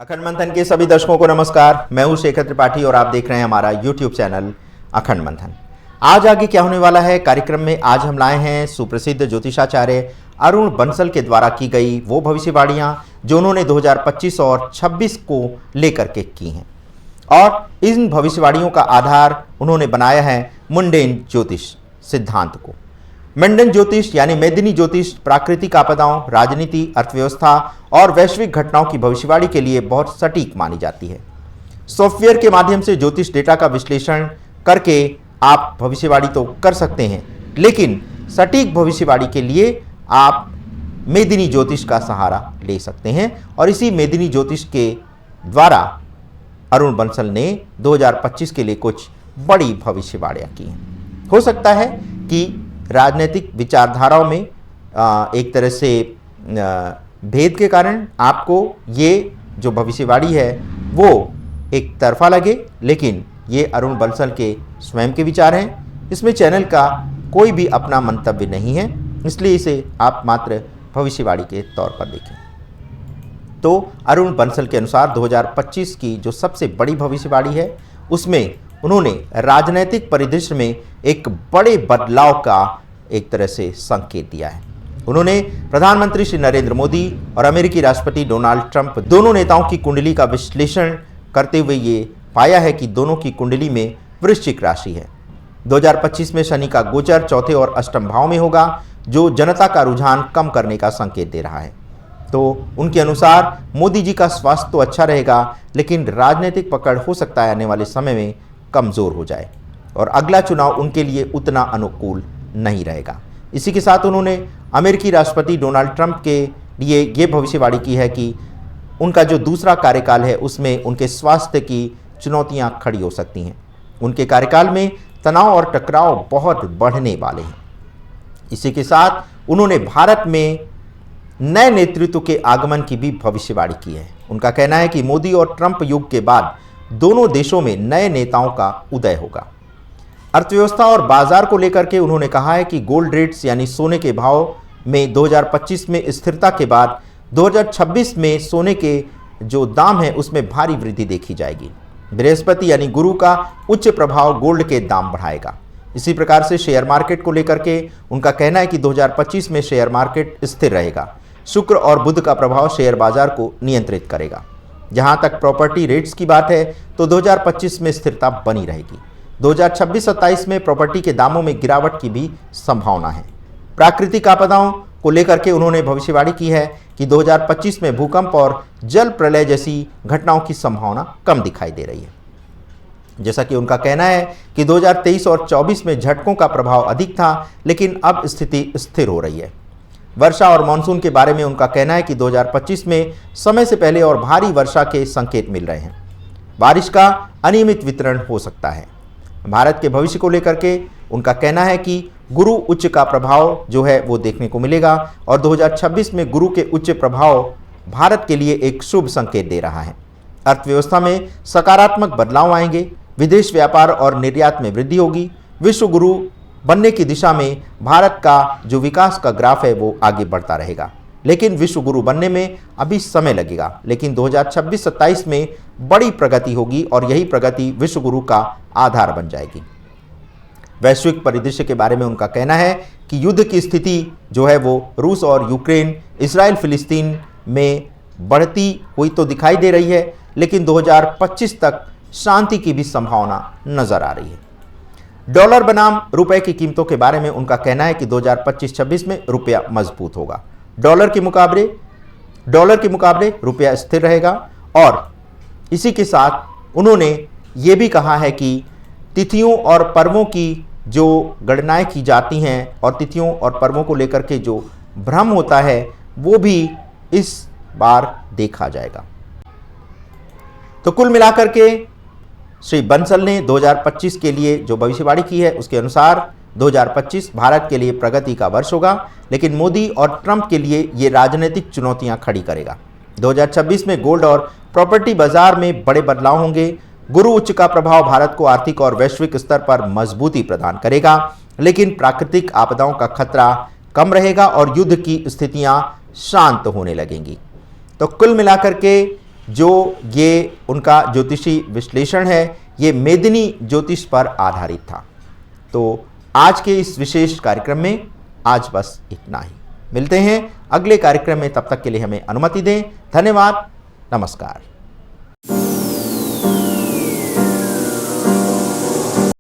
अखंड मंथन के सभी दर्शकों को नमस्कार। मैं हूं शेखर त्रिपाठी और आप देख रहे हैं हमारा YouTube चैनल अखंड मंथन। आज आगे क्या होने वाला है कार्यक्रम में आज हम लाए हैं सुप्रसिद्ध ज्योतिषाचार्य अरुण बंसल के द्वारा की गई वो भविष्यवाणियां जो उन्होंने 2025 और 26 को लेकर के की हैं, और इन भविष्यवाणियों का आधार उन्होंने बनाया है मुंडेन ज्योतिष सिद्धांत को। मुंडेन ज्योतिष यानी मेदिनी ज्योतिष प्राकृतिक आपदाओं, राजनीति, अर्थव्यवस्था और वैश्विक घटनाओं की भविष्यवाणी के लिए बहुत सटीक मानी जाती है। सॉफ्टवेयर के माध्यम से ज्योतिष डेटा का विश्लेषण करके आप भविष्यवाणी तो कर सकते हैं, लेकिन सटीक भविष्यवाणी के लिए आप मेदिनी ज्योतिष का सहारा ले सकते हैं, और इसी मेदिनी ज्योतिष के द्वारा अरुण बंसल ने 2025 के लिए कुछ बड़ी भविष्यवाणियां की हैं। हो सकता है कि राजनीतिक विचारधाराओं में एक तरह से भेद के कारण आपको ये जो भविष्यवाणी है वो एक तरफा लगे, लेकिन ये अरुण बंसल के स्वयं के विचार हैं। इसमें चैनल का कोई भी अपना मंतव्य नहीं है, इसलिए इसे आप मात्र भविष्यवाणी के तौर पर देखें। तो अरुण बंसल के अनुसार 2025 की जो सबसे बड़ी भविष्यवाणी है उसमें उन्होंने राजनीतिक परिदृश्य में एक बड़े बदलाव का एक तरह से संकेत दिया है। उन्होंने प्रधानमंत्री श्री नरेंद्र मोदी और अमेरिकी राष्ट्रपति डोनाल्ड ट्रंप दोनों नेताओं की कुंडली का विश्लेषण करते हुए ये पाया है कि दोनों की कुंडली में वृश्चिक राशि है। 2025 में शनि का गोचर चौथे और अष्टम भाव में होगा, जो जनता का रुझान कम करने का संकेत दे रहा है। तो उनके अनुसार मोदी जी का स्वास्थ्य तो अच्छा रहेगा, लेकिन राजनीतिक पकड़ हो सकता है आने वाले समय में कमज़ोर हो जाए और अगला चुनाव उनके लिए उतना अनुकूल नहीं रहेगा। इसी के साथ उन्होंने अमेरिकी राष्ट्रपति डोनाल्ड ट्रंप के लिए ये भविष्यवाणी की है कि उनका जो दूसरा कार्यकाल है उसमें उनके स्वास्थ्य की चुनौतियां खड़ी हो सकती हैं। उनके कार्यकाल में तनाव और टकराव बहुत बढ़ने वाले हैं। इसी के साथ उन्होंने भारत में नए नेतृत्व के आगमन की भी भविष्यवाणी की है। उनका कहना है कि मोदी और ट्रंप युग के बाद दोनों देशों में नए नेताओं का उदय होगा। अर्थव्यवस्था और बाजार को लेकर के उन्होंने कहा है कि गोल्ड रेट्स यानी सोने के भाव में 2025 में स्थिरता के बाद 2026 में सोने के जो दाम है उसमें भारी वृद्धि देखी जाएगी। बृहस्पति यानी गुरु का उच्च प्रभाव गोल्ड के दाम बढ़ाएगा। इसी प्रकार से शेयर मार्केट को लेकर के उनका कहना है कि 2025 में शेयर मार्केट स्थिर रहेगा। शुक्र और बुध का प्रभाव शेयर बाजार को नियंत्रित करेगा। जहां तक प्रॉपर्टी रेट्स की बात है तो 2025 में स्थिरता बनी रहेगी। 2026-27 में प्रॉपर्टी के दामों में गिरावट की भी संभावना है। प्राकृतिक आपदाओं को लेकर के उन्होंने भविष्यवाणी की है कि 2025 में भूकंप और जल प्रलय जैसी घटनाओं की संभावना कम दिखाई दे रही है। जैसा कि उनका कहना है कि 2023 और 24 में झटकों का प्रभाव अधिक था, लेकिन अब स्थिति स्थिर हो रही है। वर्षा और मानसून के बारे में उनका कहना है कि 2025 में समय से पहले और भारी वर्षा के संकेत मिल रहे हैं। बारिश का अनियमित वितरण हो सकता है। भारत के भविष्य को लेकर के उनका कहना है कि गुरु उच्च का प्रभाव जो है वो देखने को मिलेगा, और 2026 में गुरु के उच्च प्रभाव भारत के लिए एक शुभ संकेत दे रहा है। अर्थव्यवस्था में सकारात्मक बदलाव आएंगे। विदेश व्यापार और निर्यात में वृद्धि होगी। विश्व गुरु बनने की दिशा में भारत का जो विकास का ग्राफ है वो आगे बढ़ता रहेगा, लेकिन विश्व गुरु बनने में अभी समय लगेगा। लेकिन 2026-27 में बड़ी प्रगति होगी और यही प्रगति विश्व गुरु का आधार बन जाएगी। वैश्विक परिदृश्य के बारे में उनका कहना है कि युद्ध की स्थिति जो है वो रूस और यूक्रेन, इजराइल, फिलिस्तीन में बढ़ती हुई तो दिखाई दे रही है, लेकिन 2025 तक शांति की भी संभावना नजर आ रही है। डॉलर बनाम रुपए की कीमतों के बारे में उनका कहना है कि 2025-26 में रुपया मजबूत होगा। डॉलर के मुकाबले रुपया स्थिर रहेगा, और इसी के साथ उन्होंने ये भी कहा है कि तिथियों और पर्वों की जो गणनाएं की जाती हैं और तिथियों और पर्वों को लेकर के जो भ्रम होता है वो भी इस बार देखा जाएगा। तो कुल मिलाकर के श्री बंसल ने 2025 के लिए जो भविष्यवाणी की है उसके अनुसार 2025 भारत के लिए प्रगति का वर्ष होगा, लेकिन मोदी और ट्रंप के लिए ये राजनीतिक चुनौतियां खड़ी करेगा। 2026 में गोल्ड और प्रॉपर्टी बाजार में बड़े बदलाव होंगे। गुरु उच्च का प्रभाव भारत को आर्थिक और वैश्विक स्तर पर मजबूती प्रदान करेगा, लेकिन प्राकृतिक आपदाओं का खतरा कम रहेगा और युद्ध की स्थितियां शांत होने लगेंगी। तो कुल मिलाकर के जो ये उनका ज्योतिषी विश्लेषण है ये मेदिनी ज्योतिष पर आधारित था। तो आज के इस विशेष कार्यक्रम में आज बस इतना ही। मिलते हैं अगले कार्यक्रम में, तब तक के लिए हमें अनुमति दें। धन्यवाद, नमस्कार।